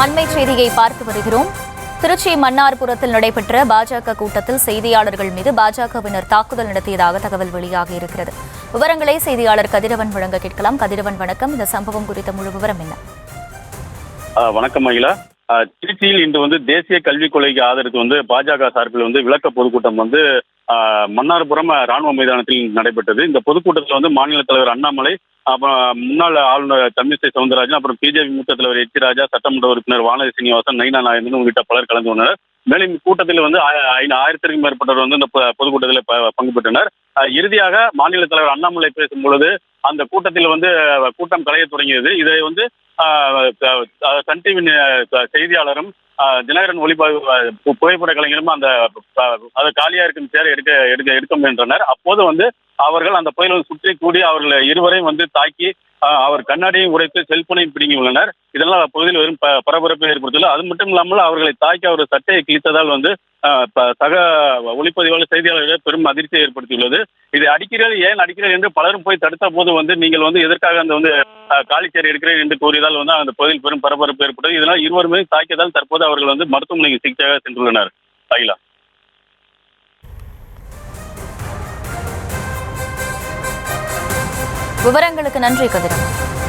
அண்மை செய்தியை பார்த்து வருகிறோம். திருச்சி மன்னார்புரத்தில் நடைபெற்ற பாஜக கூட்டத்தில் செய்தியாளர்கள் மீது பாஜகவினர் தாக்குதல் நடத்தியதாக தகவல் வெளியாகி இருக்கிறது. விவரங்களை செய்தியாளர் கதிரவன் வழங்க கேட்கலாம். கதிரவன், வணக்கம். இந்த சம்பவம் குறித்த முழு விவரம் என்ன? வணக்கம் மகிழா. திருச்சியில் இன்று தேசிய கல்விக் கொள்கைக்கு ஆதரித்து பாஜக சார்பில் விளக்க பொதுக்கூட்டம் மன்னார்புரம் ராணுவ மைதானத்தில் நடைபெற்றது. இந்த பொதுக்கூட்டத்தில் மாநில தலைவர் அண்ணாமலை, அப்புறம் முன்னாள் ஆளுநர் தமிழிசை சவுந்தரராஜன், அப்புறம் பிஜேபி மூத்த தலைவர் எச் ராஜா, சட்டமன்ற உறுப்பினர் வானதி சீனிவாசன், நைனா நாயந்தன் உள்ளிட்ட பலர் கலந்து கொண்டனர். மேலும் இக்கூட்டத்தில் 1000க்கும் மேற்பட்டவர் இந்த பொதுக்கூட்டத்தில் பங்கு பெற்றனர். இறுதியாக மாநில தலைவர் அண்ணாமலை பேசும் பொழுது அந்த கூட்டத்தில் கூட்டம் கலைய தொடங்கியது. இதை சன் டிவி செய்தியாளரும் தினகரன் ஒளிபரப்பு புகைப்பட கலைஞரும் அந்த காலியா இருக்கும் சேரை எடுக்க முயன்றனர். அப்போது அவர்கள் அந்த பகுதியில் சுற்றி கூடி அவர்கள் இருவரையும் தாக்கி அவர் கண்ணாடியை உடைத்து செல்போனையும் பிடுங்கி உள்ளனர். இதெல்லாம் அப்பகுதியில் வெறும் பரபரப்பை ஏற்படுத்தியுள்ளது. அது மட்டும் இல்லாமல் அவர்களை தாக்கி அவர் சட்டையை கிழித்ததால் சக ஒளிப்பதிவாளர் செய்தியாளர்கள் பெரும் அதிர்ச்சியை ஏற்படுத்தியுள்ளது. இதை அடிக்கிறீர்கள், ஏன் அடிக்கிறீர்கள் என்று பலரும் போய் தடுத்த போது நீங்கள் எதற்காக அந்த காலிச்சேரி எடுக்கிறேன் என்று கூறியதால் அந்த பகுதியில் பெரும் பரபரப்பு ஏற்பட்டது. இதனால் இருவருமே தாக்கியதால் தற்போது அவர்கள் மருத்துவமனைக்கு சிகிச்சையாக சென்றுள்ளனர். அகிலா, விவரங்களுக்கு நன்றி கதிரவன்.